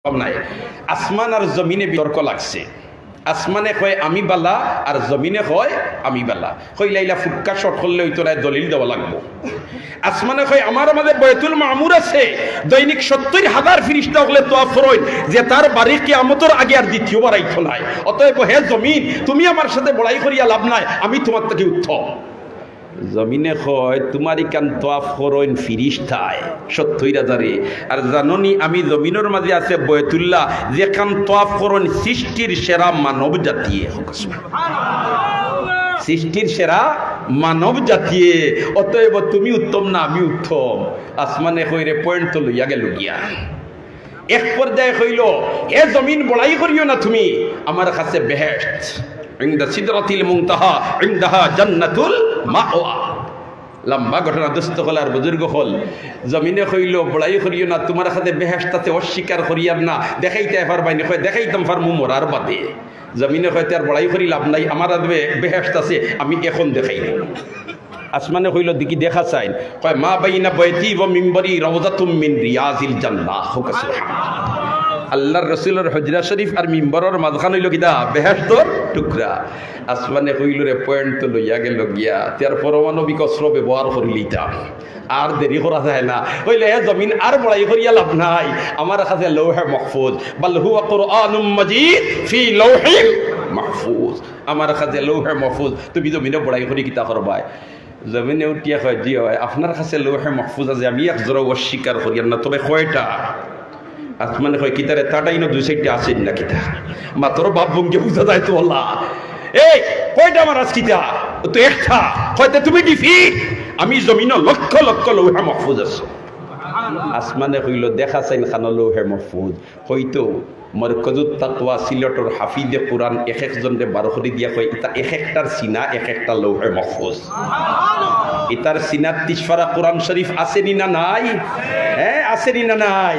নাই আসমান আর জমিনে বিতর্ক লাগছে। আসমানে কয় আমি বালা আর জমিনে কয় আমি বালা। কইলাইলা ফুটকা শট করলে হইতো না, দলিল দেওয়া লাগবো। আসমানে কয় আমার আমাদের বয়তুল মামুর আছে, দৈনিক ৭০,০০০ ফিরিস্তা হলে তোয়াফ করেন যে তার বাড়ি কিয়ামতের আগে আর দ্বিতীয়বার আইতো নাই। অতএব হে জমিন, তুমি আমার সাথে বড়াই করিয়া লাভ নাই, আমি তোমার থেকে উত্তম। জমিনে কয় তোমার ইকান তোয়াফ করেন ফিরিস্তায় ৭০,০০০। আর জাননি আমি জমিনের মাঝে আছে বয়তুল্লাহ, যেখান তোয়াফ করেন সৃষ্টির সেরা মানব জাতিয়ে, সৃষ্টির সেরা মানব জাতিয়ে। অতএব তুমি উত্তম না আমি উত্তম। আসমানে কইরে পয়েন্ট তো লইয়া গেল গিয়া। এক পর্যায়ে কইল এ জমিন বড়াই করিও না তুমি, আমার কাছে বেহেশত ইনদা সিদরাতিল মুনতাহা ইনদাহা জান্নাতুল মাওয়া। লম্বা ঘটনা, দুস্থ হল আর বুজুর্গ হল। জমিনে কইল বড়াই করিও না, তোমার কাছে বেহেশত আছে, অস্বীকার করিয়াম না, দেখাইতে পারবাই না। কয় দেখাইতাম পারমু মরার বাদে। জমিনে হয়তো আর বড়াই করি লাভ নাই, আমার বেহেশত আছে, আমি এখন দেখাই না। আসমানে কইল দিকি দেখা চাই। কয় মা বাইনা বয়তি ওয়া মিম্বরি রাউযাতুম মিন রিয়াজিল জান্নাহ। আল্লাহর রসুলের হজরা শরীফ আর মিম্বরের মাঝখান হইল কিনা বেহেশতর টুকরা। আসমানে কইল রে পয়েন্ট তো লইয়া গেল গিয়া, তার পরমাণবিক অস্ত্র ব্যবহার করিলিতা আর দেরি করা যায় না। হইলে হে জমিন আর বড়াই করিয়া লাভ নাই, আমার কাছে লৌহে মাহফুজ, বাল হুয়া কুরআনুম মাজিদ ফি লৌহিল মাহফুজ। আমার কাছে লৌহে মাহফুজ, তুমি জমিনে বড়াই করি কিতা করবাই? জমিনে উঠিয়া কয় জি হয়, আপনার কাছে লৌহে মাহফুজ আছে, আমি এক জোড়া অস্বীকার করিয়াম না, তবে কয়টা? আসমানে কয় কিতারে তাটাই না, ২-৪টা আছেন না কিতা? মাত্র বাপ ভঙ্গে বুঝা যায় তো আল্লাহ। এই কয়টা আমার আজ কিতা? তো একটা। হয়তো তুমি ডিফিট, আমি জমিন লক্ষ লক্ষ লৌহে মাহফুজ আছে। আসমানে কইল দেখা চাইন খান লৌহে মাহফুজ। হয়তো মরকজুত তাকওয়া সিলেটর হাফিজে কোরআন এক একজনরে ১২ করে দিয়া কয় ইতা এক একটার সিনা এক একটা লৌহে মাহফুজ। ইতার সিনার ৩০ পারা কোরআন শরীফ আসেনি না নাই? হ্যাঁ আসেনি না নাই?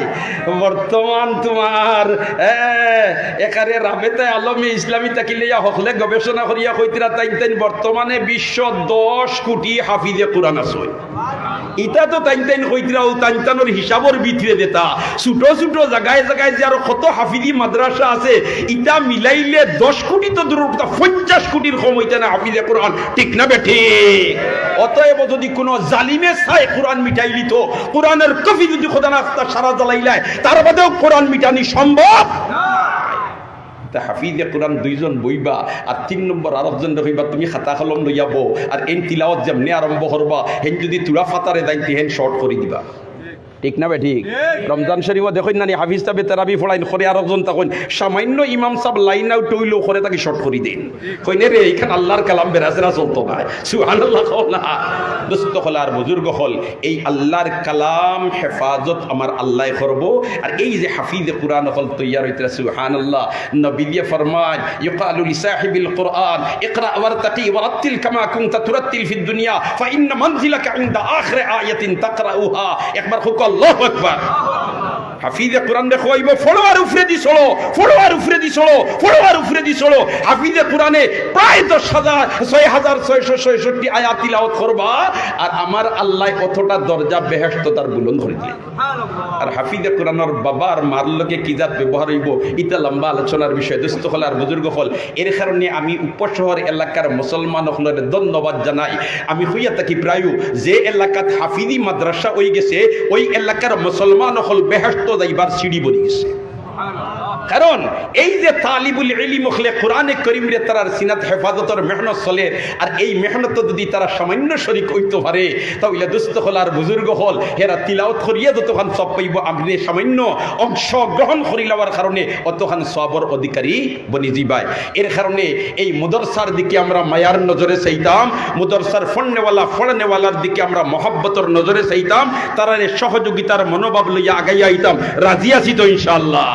বর্তমান তোমার একারে রাবেতা আলমে ইসলামী তাকি লইয়া হকলে গবেষণা করিয়া কইতিরা তাইন বর্তমানে বিশ্ব ১০ কোটি হাফিজে কোরআন আছে। ইটা তো তাইন কইতিরা ও তাইনতানোর হিসাবর ভিতরে দেতা ছোট ছোট জায়গায় জায়গায় যে আরো কত হাফিজি মাদ্রাসা আছে, ইটা মিলাইলে ১০ কোটি তো দূর ৫০ কোটির কম হইতে না হাফিজে কোরআন, ঠিক না বেঠি? অতএব যদি কোনো জালিমে চাই কোরআন মিটাই লিত, কোরআনের কফি যদি খোদা না সারা জ্বালাইলায়, তার বাদেও কোরআন মিটানি সম্ভব। হাফিজে কোরআন ২ জন বইবা আর ৩ নম্বর আরেকজন হইবা, তুমি খাতা কলম লইয়া বো আর এন তিলাওয়াত যেমনি আরম্ভ করবা, হেন যদি তুলা ফাতারে দাইতে হেন শর্ট করে দিবা, ঠিক না বে ঠিক? রমজান শরীফ দেখুন না হাফিজ সাহেব তেরাবি ফলাইন করে আরেকজন তখন সামান্য ইমাম সাহেব লাইন আউট হইলেও করে তাকে শর্ট করে দিন। কইনে রে এইখান আল্লাহর কালাম বেরাজেরা চলতো না, সুবহানাল্লাহ কও না। দোস্ত হল আর বুজুর্গ হল, এই আল্লাহর কালাম হেফাজত আমার আল্লাহ করব। আর এই যে হাফিজে কোরআন হল তৈয়ার হইতে, সুবহানাল্লাহ। নবী দিয়ে ফরমান ইউকালু লিসাহিবিল কোরআন ইকরা ওয়ারতাকি ওয়ারাতিল কামা কুনতা তুরাতিল ফিদ দুনিয়া ফাইন্না মানজিলাকা ইনদা আখির আয়াতিন তাকরাউহা। একবার হুক আল্লাহু আকবার। হাফিজে কোরআন রে কইব ফলোয়ার উপরে দি চলো, ফলোয়ার উপরে দি চলো, ফলোয়ার উপরে দি চলো। হাফিজে কোরআনে প্রায় ৬৬৬৬ আয়াত তিলাওয়াত করবা, আর আমার আল্লাহ কতটা দরজা বেহেশত তার বুলন্দ করে দিলেন। আর হাফিজে কোরআনের বাবা আর মার লগে কি জাত ব্যবহার হইব, ইটা লম্বা আলোচনার বিষয়। দোস্ত হল আর বুজুর্গ হল, এর কারণে আমি উপশহর এলাকার মুসলমান হলের ধন্যবাদ জানাই। আমি হইয়া থাকি প্রায় যে এলাকাত হাফিজি মাদ্রাসা হয়ে গেছে, ওই এলাকার মুসলমান হল বেহেশত যাইবার সিঁড়ি বনি গেছে। কারণ এই যে তালিবুল ইলম হলে কোরআনে কারীম রে তার সিনাত হেফাজতের মেহনত চলে, আর এই মেহনত যদি তারা সামান্য শরীক হইতে পারে, তাহলে দুস্থ হল আর বুজুর্গ হল হেরা তিলাওয়াত করিয়া যতক্ষণ সব পাইব, আপনি সামান্য অংশ গ্রহণ করি লওয়ার কারণে অতক্ষণ সবর অধিকারী বনি যাইবাই। এর কারণে এই মুদরসার দিকে আমরা মায়ার নজরে চাইতাম, মুদরসার ফন্নেওয়ালা ফড়নেওয়ালার দিকে আমরা মহব্বতর নজরে চাইতাম, তারা সহযোগিতার মনোভাব লইয়া আগাইয়া আইতাম। রাজি আছি তো ইনশাআল্লাহ?